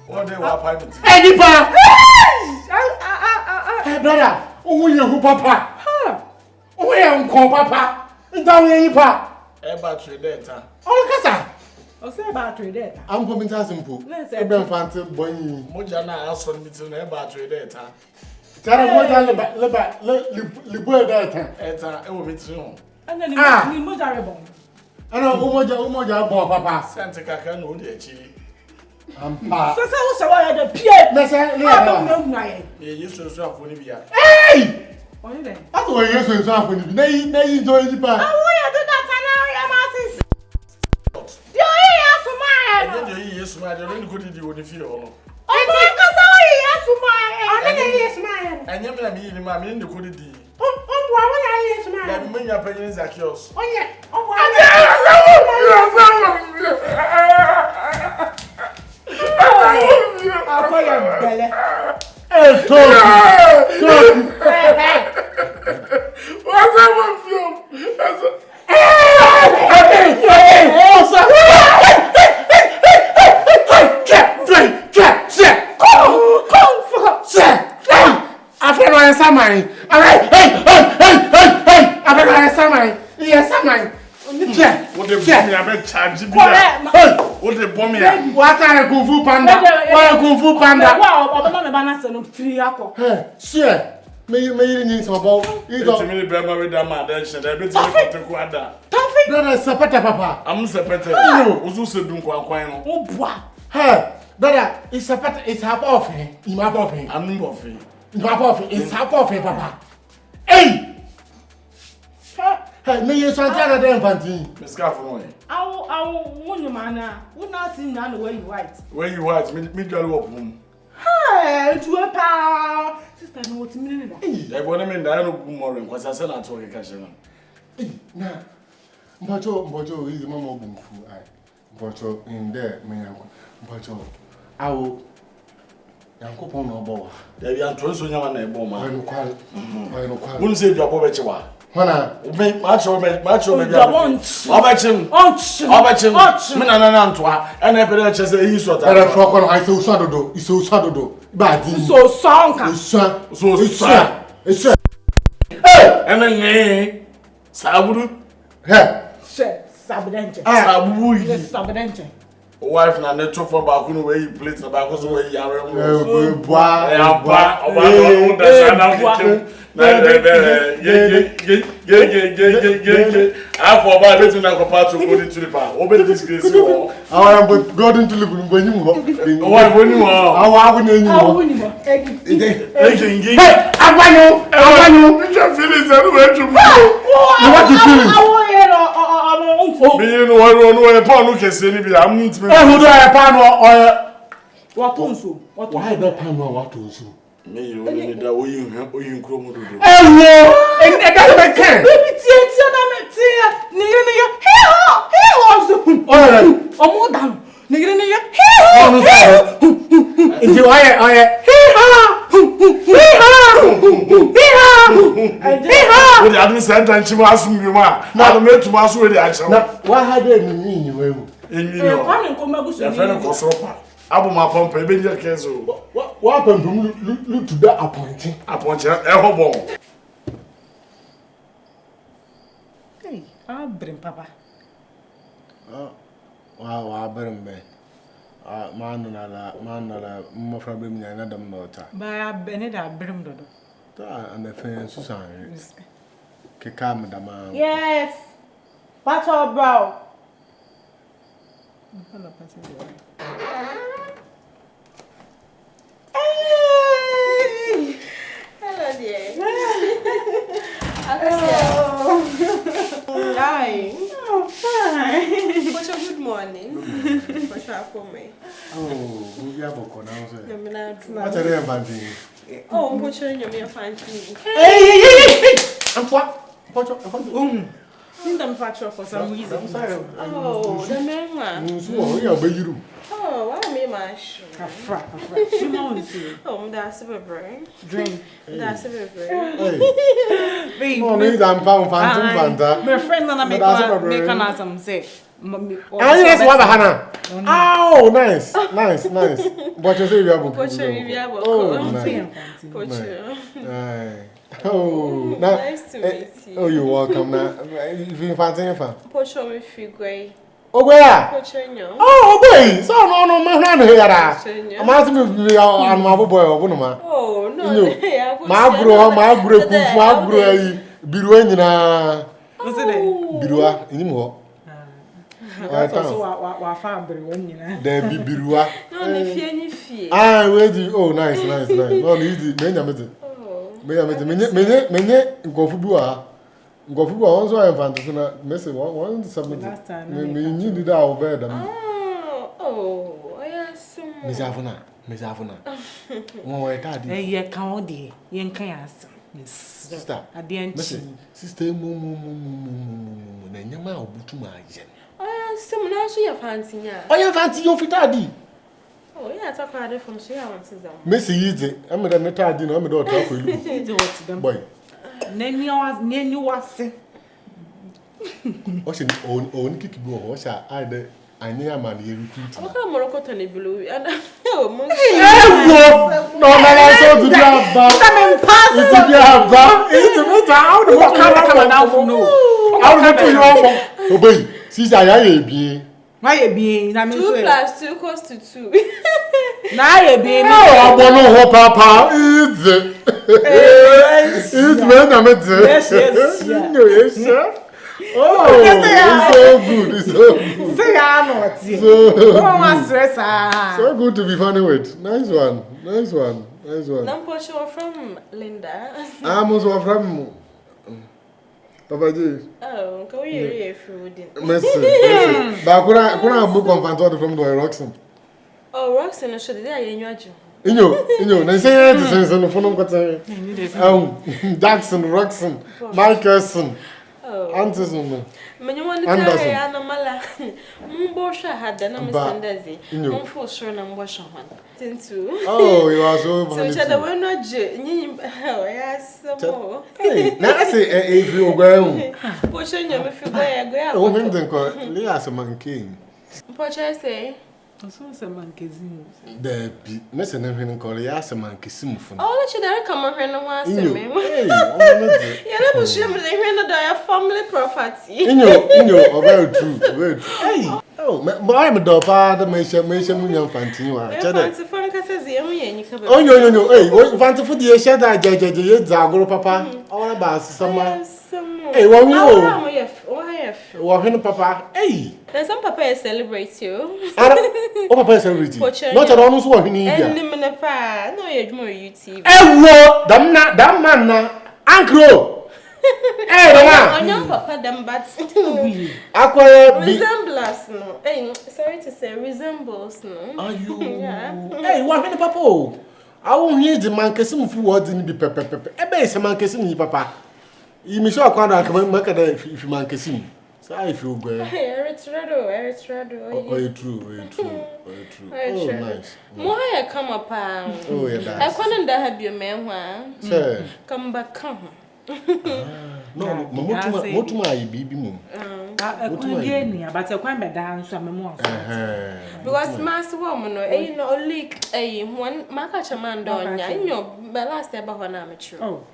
What they were private. Hey, brother, who you papa? Who you papa? Down here, papa. Battery data. Oh, Cassa. I'll say battery data. I'm coming to simple. Abraham Fancy Boy. Mojana asked for me to know battery data. Tell what I live data. Eta, it will be true. And then you miserable. I know Umoja papa. Santa Caca, no, dear Chi. I'm pa. So, so I had a Pierre. I don't know. You used to swap for Nibia. Hey! What is it? That's what you're saying. So, nay, join the bar. Yes, my dear, good did you with the feel. And you may be my mean the good deed. That mean your pennies are yours. I'll call your belly. What's up with you? Samai. All right. Hey. I better Samai. Yes, Samai. What the bomb I bet charge you. What the bomb ya? What are Kung Fu Panda? Why Kung Fu Panda? Wow, I'm not a banana and 3 apple. Hey, sure. May you need some about you don't mean the with that man. That's a bit of Quada. That is Sapata Papa. I'm Sapata. You also do quite. Oh, boy. Hey, brother, it's Sapata. It's half off. In my coffee. I'm coffee. It's half off, Papa. Hey! Hey, may you Santana the infantine? Miss Caffrey. I'll warn you, man. Would not see none where you white. Where you white, me jolly up home. Hey, to a power. Sister, know what you mean. I want to mean that I don't more because I said I told you cash. Nah, Bojo is the mama of Bumfu. Bojo in there, me, Bojo. I will. Yanko no bo. There you are to your man, Boma. I no qual. Wouldn't say your boy. Hana, make much or make much or maybe. Obachim, Minanantwa, and I better just say he's what I talk on. I so shadow, it's so shadow. Bad, so song, so it's and then Sabu, hey, Sabadente. Wife na network for Bakunu where you play tobacco so where you are. I for about letting na compared to go to the bar. Open this case. I am but going to live when you walk. Why when you are? I wouldn't know. Hey, I want you. Your feelings are way too much. What you feeling? Me no one no pan no kese ni bi am ntime. Who do I pan or what onso? Why that pan or what onso? Me you ni da oyin kromo do. Ewo, and that make sense. Baby tie na me tie. Ni he ho. All right. Omo dan. Ni he ho. Ndi oye. We dey adin send and chimo asum bi ma. Na me to asu we dey ache. Na why had me you wewu? Enyi no. Kwani ko magusu. Ya friend ko sopa. Abu ma pompa e be dia kezo. What happened look to that appointing? Appointing e ho bon. Hey, bring papa. Wow, bring me. Man mo fra be mi na dam no ta. Ba beneda brim dodo. Ta and the fan Susan. Keka me dama. Yes. What's up, bro? Hey! Hello, dear. Hi. Oh, fine. What's your good morning? What's your for me? Oh, we have a connection. What's your name, oh, what's your name? You're fine to me. Hey! I'm what? In them patch for some reason. Oh, the man. So, you are Oh, why me mash? Afra. She wants you. Oh, that's a brain. Drink. That's a brain. Hey. No, no, I'm pound fanta. My friend and I make an some say. Ah, yes, what Hannah? Oh, nice. But you say you have a oh, nice. Oh, nice to meet you. Oh, you're welcome. Now, if you fancy fun. Pocho me figure. Oh, where? Pocho. Oh, boy. So, no, man, here. I'm asking you, I'm my boy, or Bunama. Oh, no. My group, Biruena. What's it? Birua, anymore. That's also our family when you know. There be Birua. No, any fear. Ah, where do you? Oh, nice. No, easy. Menye ngofubua also I fantasy na message one submit me need that over them. Oh, yes. Miss Afuna. Mo we tadi. Eh ye kan o de, ye kan yas. Sister. Adianchi. Sister mu na nyama obutu ma yen. Oh, yes, some na so your fancy nya. Oh, your fancy you fit tadi. Oh, yeah, talk about it from she want to them. Messi yize, am the tadi no am do talk for you. What them Boy. Nenu was. O se on kiki bo o sha ade ani ama na recruit. O ka Morocco tani blue and oh mo. No mala so to ba. Come pass. It be aba. It be how do come now for no. How do you know? Obey. Sister ya ye Why be na me 2 + 2 = 2. Na ye be me. Oh, abono ho papa. It's me na me de. Yes. Yes. Oh, it's so good. Say I know it. So stress ah. So good to be funny with. Nice one. Nampo show from Linda. I'm also from Papa J. Oh, go here food. Merci. Ba kuna book on Fanto from the Roxon. Oh, Roxon should dey enyoju. Inyo, na say it is no phone kwata. Jackson, Roxon, Michaelson. Oh. Anderson. Menyo won try anomala. Mbo sha hada na Mr. Mfo sure na mbo sha han. Tintu. Oh, you are so funny. So chada we no je. Nyi oh yes mo. Hey, na say if you go. Pocho nyame fi go ya go ya. Oh, him den ko le asamanke. Pocho say So asamankezim. The bi, me se na hwen ko le asamankesim fu. Oh, let you there come here no one say me. Hey, oh no dey. You never show me here no do family property. Inyo, very true. Hey. Oh, boy me do pa da me she munya fantin wa. Chede. Fancy fun ka say ze mu yenyi ka ba. Oh no. Hey, what fancy fu dey she da jejeje ye zagoro papa. Awara ba asama. Hey, what we know? What hwen papa? Hey. Then some papa celebrate you. Ara, o papa celebrate. Not a no so what hwen India. And me na pa, no ye dwuma YouTube. Ewo, dam man na ankro. Eh, dama. Onyo papa dem but Akwere bi. resemblance no. Hey, sorry to say resembles no. Are you? Yeah. Hey, what hwen papa o? Awu hwen di man kesim fu word ni bi pepepepe. Ebe se man kesim ni papa. Imi so akwanda akama maka da if man kesim. So I feel good. Eritredo. Oh, you true. Oh, nice. Mo ya come pa. Oh, yeah, that. I couldn't have your man one. Sir. Come back come. No, motuma ayi bibi mu. But I can't be down so I'm Because master woman, you know, leak a one makacha man don ya. You know, but last time about an amateur. Oh.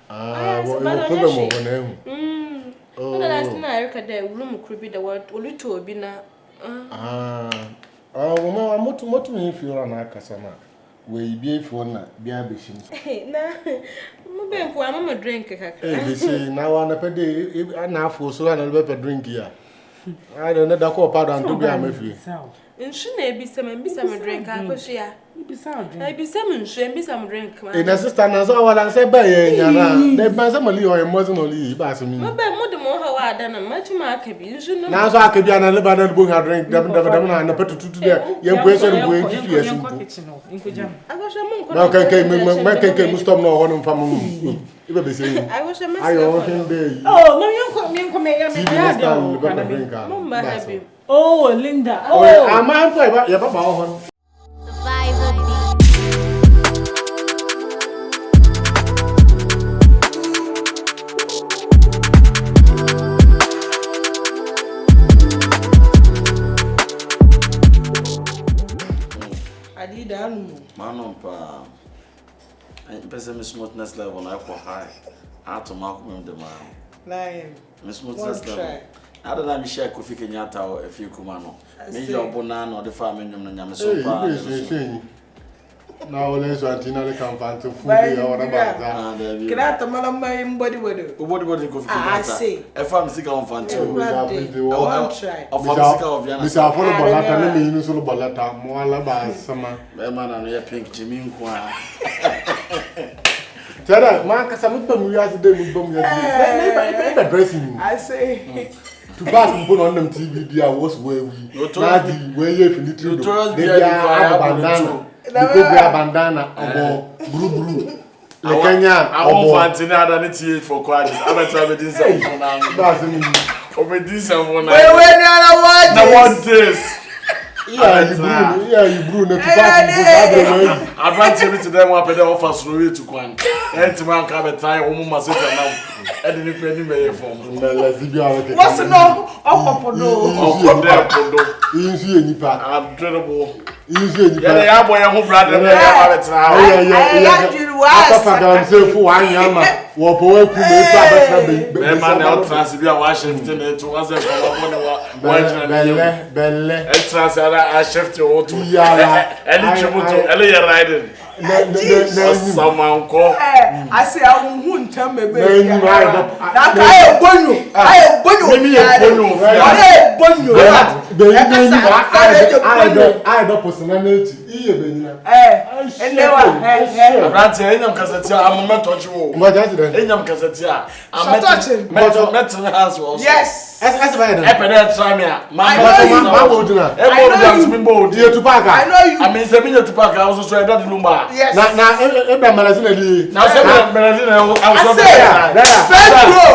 Problem over now. Oh, last night I read the room could be the word Oluto Bina. Oh, motu me feel na kasama. We be for na be abishin. Na, mo be for mama drink kakra. Eh, they say now na pede na for so na be drink here. I don't know that call pardon to be amefi. Nsu na ebisa me drink akohia. Ebisa me nsu ebisa me drink. Eh, na sister na so wala say be ye nya na. Na be say mali o emotion only ba so mi. Mo be mo de mo mo ha dana much mark be you know. Now so I could be an Lebanon book and drink them and put to there. Young person going to yes. I was a monk. Now can stop no one from you be saying. I was a man. I own him there. Oh, no, you come here. Mama happy. Oh, Linda. Oh, I'm out for your papa. Survival beat. Manompa. Person smoothness level na for high. Ato makum dem ma. Lion. Smoothness level. I don't know share Kofi Kenyatta or a few kumano. Me your bonana or the farming nyam nyam so far. Now let's antinally campaign to food or about that. Can I tell my body with Body Kofi Kenyatta. I say. A farm sick on fan too. I won't try. Of farm sick of Yana. Miss Affordable Latin, the Universal Balata, Moalaba, summer. Man and your pink Jimmy Kwa. Tell that, Marcus, I'm not going to do with bomb. Dressing. I say. To pass and put on them TV, there was where we. Where you finito. They are bandana. They go grab bandana or blue. The Kenya. I won't find another tea for quiet. I'm a traveling for now. Over this and one. Where want this? Yeah, you brew. I brought you to them up and offers through to Kwan. And to my cabin time, woman, now. And then you may form. What's no? Oh, there, easy any part. I'm dreadable. Easy any part. Yeah, boy, I'm brother. I say for 1 year. What boy could make man out Transibia Washington to us Belle. Extras I shift your to any tribute Elia riding. Someone call. I say I won't tell me. I don't personality. And they were I'm not touching you. What is it? Enyam kasetia. I'm touching. Metal house also. Yes. That's why I Epede tramia. I know you. I know you. I mean, Sabina to park also so that lumba. Yes. Now, Malazina. Now, Sabina, I was there.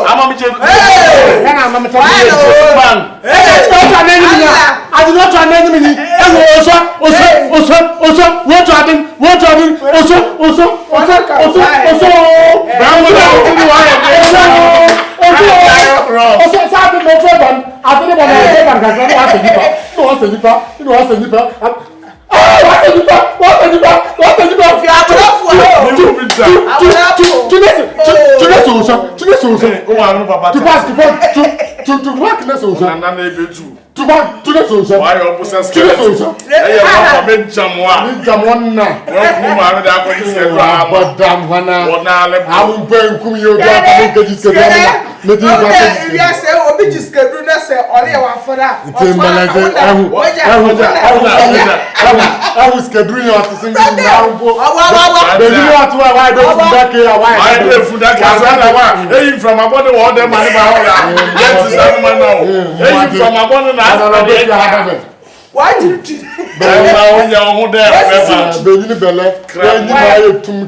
I'm a child. Hey, I'm a man. I do not try enemy. Why you almost as scared? I am Jamwana. But damn, I will burn Kumio. Yes, I will be just good. Only one for that. I was scheduling out to sing now. They do not know why I don't back here. Why I don't food that can from a body or the money. From a body. Why did you? Bella, Benny Bella,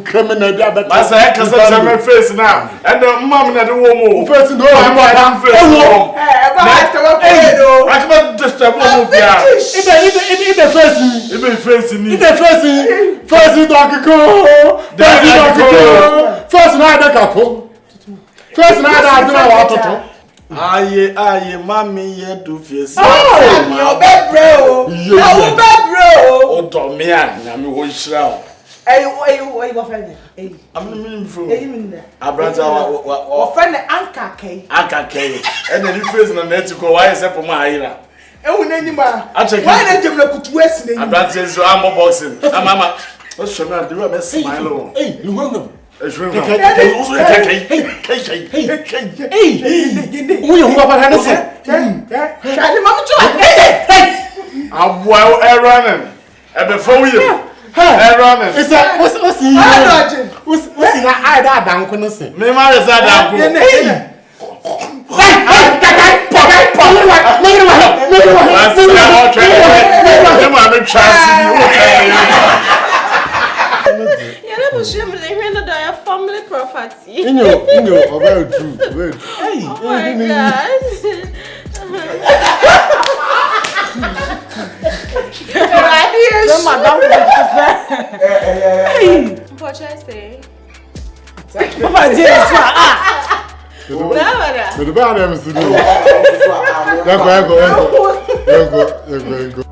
criminal. I say, I can say my face now. And the mom and the woman first know I'm face. I can't just a woman. If the first night I don't know what to talk. Aye, mommy, ye do face. Oh, bed bro. Oh, bed bro. Oh, Tomia, Nami will shroud. Hey, what you offended? I'm the meaning for I brought our friend Anka K. Anka K. And then you face in the net to go. Why is that for my ira? Oh, Nenima. I check. Why did you look to West? I brought you so I'm boxing. I'm Mama. What's your man? Do a smile. Hey, you want them? Hey, I'm well running. And before you, running. It's a what's in that? I don't know. Me, my is that. family property. In your very true. Hey, oh my God. What should I say? The